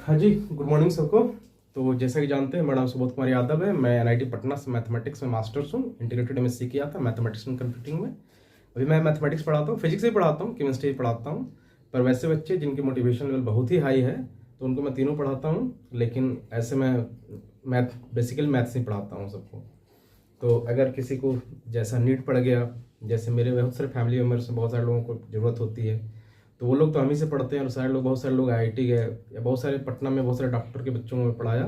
हाँ जी, good morning सबको। तो जैसा कि जानते हैं, मेरा नाम सुबोध कुमार यादव है। मैं एनआईटी पटना से मैथमेटिक्स में मास्टर्स हूँ। इंटीग्रेटेड एमएससी किया था मैथमेटिक्स एंड कंप्यूटिंग में। अभी मैं मैथमेटिक्स पढ़ाता हूँ, फिजिक्स भी पढ़ाता हूँ, केमिस्ट्री भी पढ़ाता हूँ। पर वैसे बच्चे जिनकी मोटिवेशन लेवल बहुत ही हाई है तो उनको मैं तीनों पढ़ाता हूँ। लेकिन ऐसे मैं बेसिकली मैथ्स ही पढ़ाता हूँ सबको। तो अगर किसी को जैसा नीड पड़ गया, जैसे मेरे बहुत सारे फैमिली मेम्बर्स में बहुत सारे लोगों को ज़रूरत होती है, तो वो लोग तो हम ही से पढ़ते हैं। और बहुत सारे लोग आईआईटी गए, या बहुत सारे पटना में बहुत सारे डॉक्टर के बच्चों में पढ़ाया,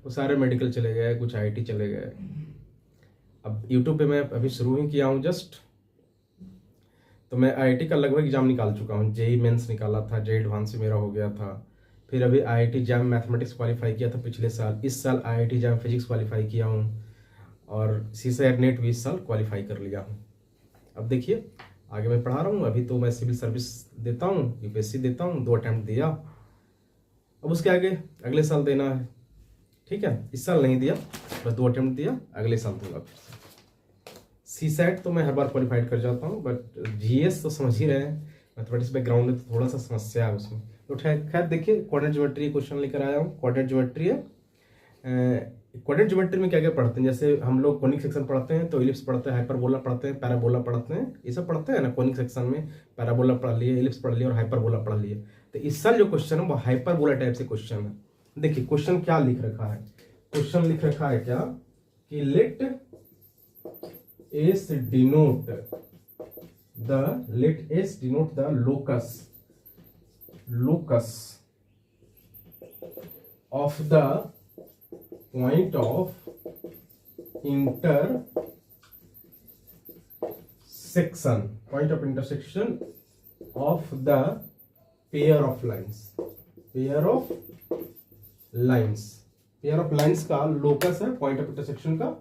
वो सारे मेडिकल चले गए, कुछ आईआईटी चले गए। अब यूट्यूब पे मैं अभी शुरू ही किया हूँ जस्ट। तो मैं आईआईटी का लगभग एग्जाम निकाल चुका हूँ। जेई मेंस निकाला था, जेई एडवांस मेरा हो गया था। फिर अभी आईआईटी जैम मैथमेटिक्स क्वालिफाई किया था पिछले साल। इस साल आईआईटी जैम फिजिक्स क्वालिफाई किया हूँ, और सीसैट नेट भी इस साल क्वालिफाई कर लिया हूँ। अब देखिए आगे मैं पढ़ा रहा हूँ। अभी तो मैं सिविल सर्विस देता हूँ, यूपीएससी देता हूँ, 2 अटैम्प्ट दिया। अब उसके आगे अगले साल देना है, ठीक है। इस साल नहीं दिया, बस 2 अटैम्प्ट दिया, अगले साल दूंगा। सीसैट तो मैं हर बार क्वालिफाइड कर जाता हूँ, बट जीएस तो समझ ही रहे हैं, मैथमेटिक्स बैकग्राउंड है तो थोड़ा सा समस्या है उसमें। तो खैर देखिए, क्वाड्रेंट ज्योमेट्री क्वेश्चन लेकर आया हूँ। क्वाड्रेंट ज्योमेट्री है। क्वाड्रेंट ज्योमेट्री में क्या क्या पढ़ते हैं, जैसे हम लोग कोनिक सेक्शन पढ़ते हैं तो इलिप्स पढ़ते हैं, हाइपरबोला पढ़ते हैं, पैराबोला पढ़ते हैं, ये सब पढ़ते हैं ना। कोनिक सेक्शन में पैराबोला पढ़ लिए, इलिप्स पढ़ लिए और हाइपरबोला पढ़ लिए। तो इस साल जो क्वेश्चन है वो हाइपरबोला टाइप से क्वेश्चन है। देखिए क्वेश्चन क्या लिख रखा है। क्वेश्चन लिख रखा है क्या कि let S denote the locus of the point of intersection of the pair of lines का लोकस है, पॉइंट ऑफ इंटरसेक्शन का।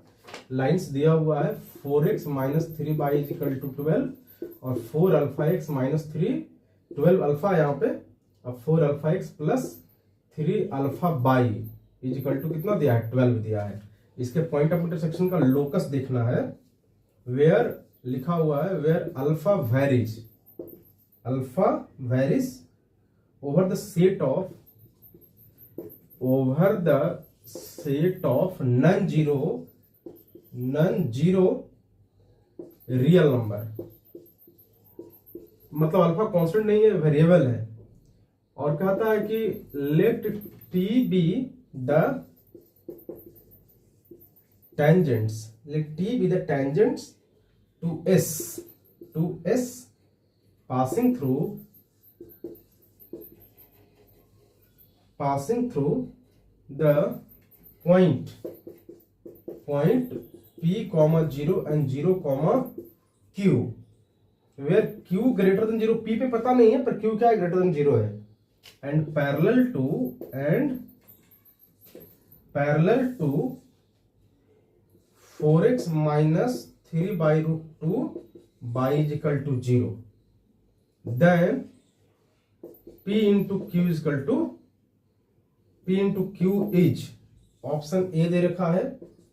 लाइंस दिया हुआ है 4x minus 3y is equal to 12 और 4 अल्फा x माइनस 3, 12 अल्फा यहाँ पे, अब 4 alpha x plus 3 alpha y is equal to कितना दिया है, 12 दिया है। इसके पॉइंट ऑफ इंटरसेक्शन का लोकस देखना है। वेयर लिखा हुआ है, where alpha varies over the set of non zero real number. मतलब अल्फा कांस्टेंट नहीं है, वेरिएबल है। और कहता है कि let T be the tangents to s passing through the point p comma 0 and 0 comma q, where q greater than 0, p पे पता नहीं है पर q क्या है, greater than 0 है, and parallel to 4x minus 3 by root 2 y is equal to 0, then p into q is option A दे रखा है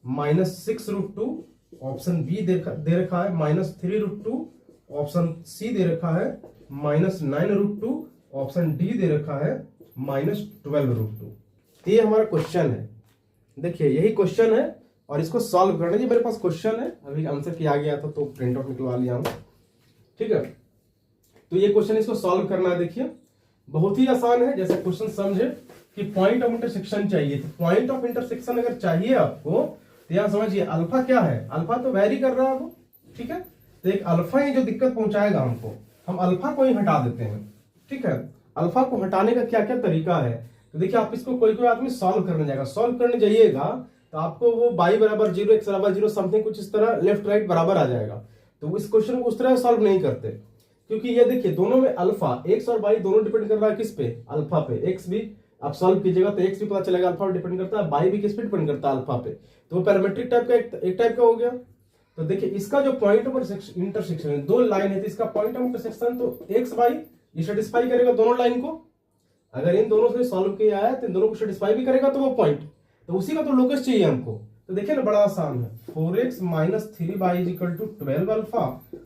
-6 रूट 2, ऑप्शन बी दे रखा है -3 रूट 2, ऑप्शन सी दे रखा है -9 रूट 2, ऑप्शन डी दे रखा है -12 रूट 2। ये हमारा क्वेश्चन है। देखिए यही क्वेश्चन है और इसको सॉल्व करना है। मेरे पास क्वेश्चन है, अभी आंसर किया गया था तो प्रिंट आउट निकलवा लिया हूं, ठीक है। तो ये क्वेश्चन इसको सॉल्व करना है। देखिए बहुत ही आसान है। जैसे क्वेश्चन समझे कि पॉइंट ऑफ इंटरसेक्शन चाहिए, तो पॉइंट ऑफ इंटरसेक्शन अगर चाहिए आपको तो यहां समझिए अल्फा क्या है, अल्फा तो वैरी कर रहा है वो, ठीक है। तो एक अल्फा ही जो दिक्कत पहुंचाएगा हमको, हम अल्फा को ही हटा देते हैं, ठीक है। अल्फा को हटाने का क्या क्या तरीका है, तो देखिए आप इसको कोई आदमी सॉल्व करने जाएगा, सॉल्व करने जाइएगा तो आपको वो y बराबर 0, x बराबर 0 समथिंग कुछ इस तरह लेफ्ट राइट बराबर आ जाएगा। तो इस क्वेश्चन को उस तरह सॉल्व नहीं करते, क्योंकि ये देखिए दोनों में अल्फा, x और y दोनों डिपेंड कर रहा है किस पे, अल्फा पे। x भी आप सॉल्व कीजिएगा तो x भी पता चलेगा अल्फा पे डिपेंड करता है, y भी किस पे डिपेंड करता है, अल्फा पे। तो वो पैरामीट्रिक टाइप का एक टाइप का हो गया। तो देखिए इसका जो पॉइंट ऑफ इंटरसेक्शन है, 2 लाइन है तो इसका पॉइंट ऑफ इंटरसेक्शन तो x y ये सेटिस्फाई करेगा दोनों लाइन को। अगर इन दोनों से सॉल्व किया है तो इन दोनों को सेटिस्फाई भी करेगा तो वो पॉइंट, तो उसी का तो लोकस चाहिए हमको। तो देखिए ना बड़ा आसान है, 4x minus 3y is equal to 12 alpha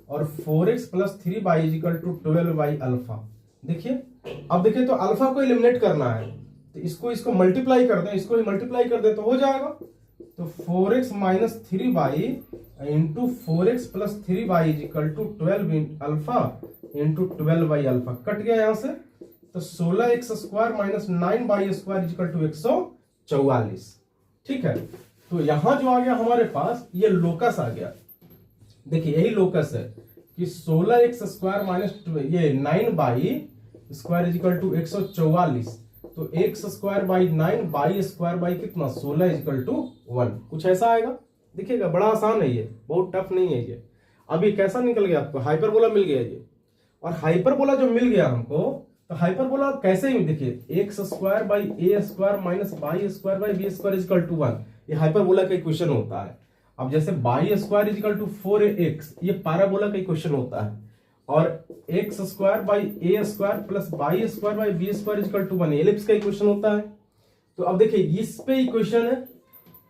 और 4x plus 3y is equal to 12y alpha. देखिए अब देखिए तो अल्फा को एलिमिनेट करना है, तो इसको मल्टीप्लाई कर दें, इसको ही मल्टीप्लाई कर दें तो हो जाएगा। तो 4x minus 3y into 4x plus 3y is equal to 12 alpha into 12y alpha. Cut गया यहां से, तो 16x square minus 9y square is equal to 144। ठीक है, तो यहां जो आ गया हमारे पास ये लोकस आ गया। देखिए यही लोकस है कि 16x स्क्वायर माइनस ये 9y square is equal to 144। तो x square by 9 y square by कितना 16 इज इक्वल टू 1। कुछ ऐसा आएगा, देखिएगा बड़ा आसान है ये, बहुत टफ नहीं है ये। अभी कैसा निकल गया आपको, हाइपरबोला मिल गया ये। और हाइपरबोला जो मिल गया हमको, तो हाइपरबोला कैसे ही देखिए x square by a square minus y square by b square is equal to 1, ये हाइपरबोला का इक्वेशन होता है। अब जैसे y square is equal to 4x, ये पैराबोला का इक्वेशन होता है। और x square by a square plus y square by b square is equal to 1 ellipse का इक्वेशन होता है। तो अब देखिए इस पे इक्वेशन है,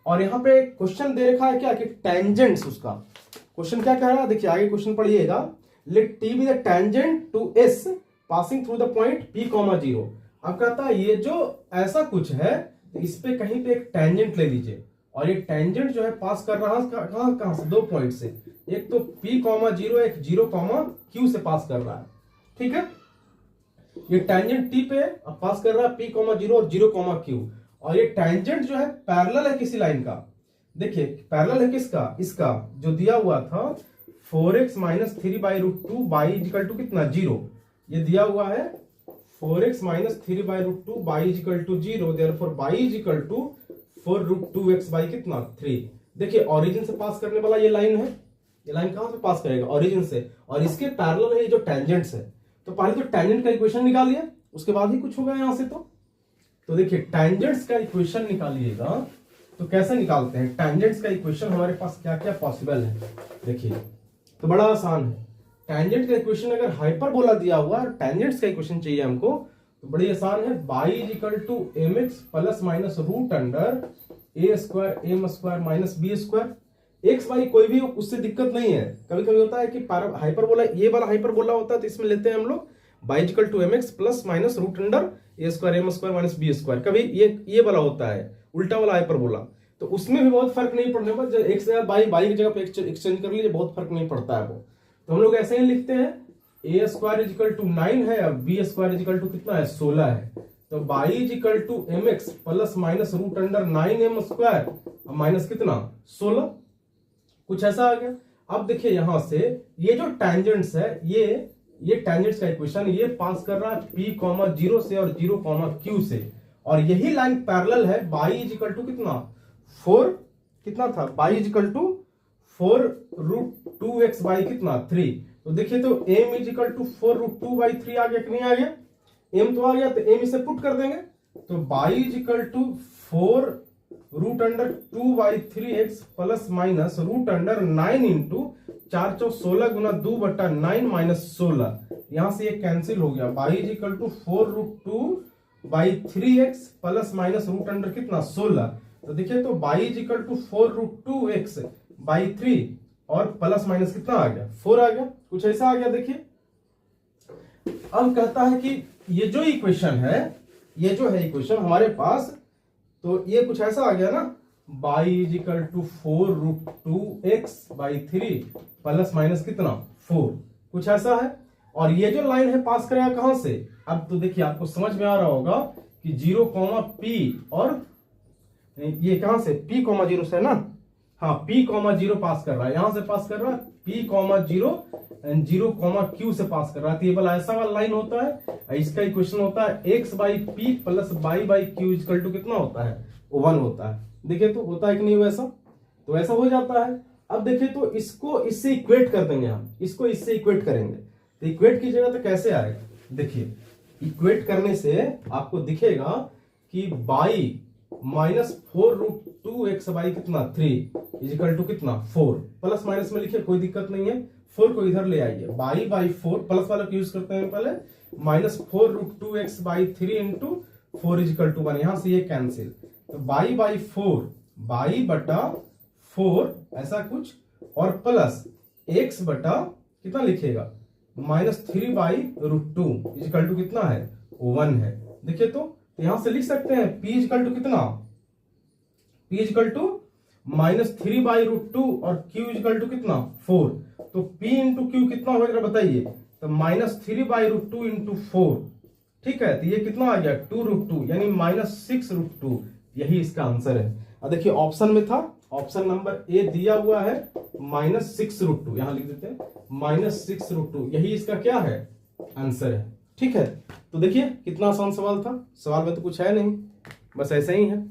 और यहाँ पे क्वेश्चन दे रखा है क्या कि टेंजेंट्स, उसका क्वेश्चन क्या कह रहा है, देखिए आगे क्वेश्चन पढ़िएगा। Let T be the tangent to S passing through the point P comma 0। अब कहता है ये जो ऐसा कुछ है, तो इस पे कहीं पे एक टेंजेंट ले लीजिए, और ये टेंजेंट जो है पास कर रहा है कहां से, 2 पॉइंट से। एक तो P कॉमा 0, एक 0 कॉमा Q से पास कर रहा है। ठीक है, ये टेंजेंट T पे अब पास कर रहा है P कॉमा 0 और 0 कॉमा Q। और ये टेंजेंट जो है पैरेलल है किसी लाइन का, देखिए पैरेलल है किसका, इसका जो दिया हुआ था 4x minus 3 by root 2 y is equal to कितना 0, ये दिया हुआ है 4x minus 3 by root 2 y is equal to 0, therefore y is equal to 4 root 2x by कितना 3। देखिए ऑरिजिन से पास करने वाला ये लाइन है, ये लाइन कहां से पास करेगा, ऑरिजिन से, और इसके पैरेलल है ये जो टेंजेंट्स है। तो पहले तो टेंजेंट का इक्वेशन निकालिए, उसके बाद ही कुछ होगा यहां से। तो देखिए टेंजेंट्स का इक्वेशन निकालिएगा, तो कैसे निकालते हैं टेंजेंट्स का इक्वेशन, हमारे पास क्या क्या पॉसिबल है देखिए। तो बड़ा आसान है, टेंजेंट का इक्वेशन अगर हाइपरबोला दिया हुआ है, टेंजेंट्स का इक्वेशन चाहिए हमको, तो बड़ी आसान है। Y is equal to m x plus minus root under a square m square minus b square. X y कोई भी उससे दिक्कत नहीं है, कभी कभी होता है कि हाइपरबोला, ये वाला हाइपरबोला होता है तो इसमें लेते हैं हम लोग y equal to m x plus minus root under a square m square minus b square. कभी ये वाला होता है उल्टा वाला हाइपरबोला, तो उसमें भी बहुत फर्क नहीं पड़ने पर, जब एक्स बाई की जगह पे एक्सचेंज कर लीजिए, बहुत फर्क नहीं पड़ता है वो। तो हम लोग ऐसे ही लिखते हैं, a square is equal to 9 है, अब b square is equal to कितना है 16 है। तो y is equal to m x plus minus root under 9m square minus कितना 16, कुछ ऐसा आ गया। अब देखिए यहां से ये जो टेंजेंट्स है, ये टेंजेंट्स का इक्वेशन ये पास कर रहा है P कॉमा 0 से और 0 कॉमा Q से, और यही लाइन पैरेलल है बाई इज इक्वल टू कितना 4, कितना था y is equal to 4 root 2x by कितना 3। तो देखिए तो m is equal to 4 root 2 by 3 आ गया कि नहीं आ गया, m तो आ गया, तो m इसे पुट कर देंगे, तो y is equal to 4 root under 2 by 3x plus minus root under 9 into 4 चौ 16 गुना 2 बटा 9 माइनस 16, यहां से ये कैंसिल हो गया। Y is equal to 4 root 2 by 3x plus minus root under कितना 16। तो देखिए तो y is equal to 4 root 2x by 3 और प्लस माइनस कितना आ गया 4 आ गया, कुछ ऐसा आ गया। देखिए अब कहता है कि ये जो इक्वेशन है, ये जो है इक्वेशन हमारे पास, तो ये कुछ ऐसा आ गया ना, y is equal to 4 root 2x by 3 plus minus कितना 4, कुछ ऐसा है। और ये जो लाइन है पास करेगा कहां से, अब तो देखिए आपको समझ में आ रहा होगा कि 0 कॉमा P, और ये कहां से P कॉमा 0 से है ना, हाँ P कॉमा 0 पास कर रहा है, यहां से पास कर रहा है P comma 0 and 0 comma Q से पास कर रहा है। तो ये वाला ऐसा वाला लाइन होता है, इसका इक्वेशन होता है x by P plus y by Q equal to कितना होता है 1 होता है। देखिए तो होता है कि नहीं वैसा, तो ऐसा हो जाता है। अब देखिए तो इसको इससे इक्वेट कर देंगे हम, इसको इससे इक्वेट करेंगे, तो इक्वेट कीजिएगा तो कैसे आएगा, देखिए इक्वेट करने से आपको दिखेगा कि by minus 4 root 2x by कितना 3 इजिकल टू कितना 4, प्लस माइनस में लिखिए कोई दिक्कत नहीं है, 4 को इधर ले आइए, बाई बाई 4 प्लस वाला को यूज करते हैं पहले, minus 4 root 2x by 3 into 4 is equal to 1, यहां से ये कैंसिल, तो बाई बाई 4 बाई बटा 4 ऐसा कुछ, और प्लस x बटा कितना लिखिएगा minus 3 by root 2 is equal to कितना है 1 है। देखिए तो तो यहां से लिख सकते हैं P इजकल टू कितना, P इजकल टू -3/√2 और Q इजकल टू कितना 4। तो P इंटू क्यू कितना होगा बताइए, तो -3/√2 इंटू 4, ठीक है। तो ये कितना आ गया 2√2 यानी -6√2, यही इसका आंसर है। अब देखिए ऑप्शन में था, ऑप्शन नंबर ए दिया हुआ है -6√2, यहां लिख देते हैं -6√2, यही इसका क्या है आंसर है, ठीक है। तो देखिए कितना आसान सवाल था, सवाल में तो कुछ है नहीं, बस ऐसे ही है।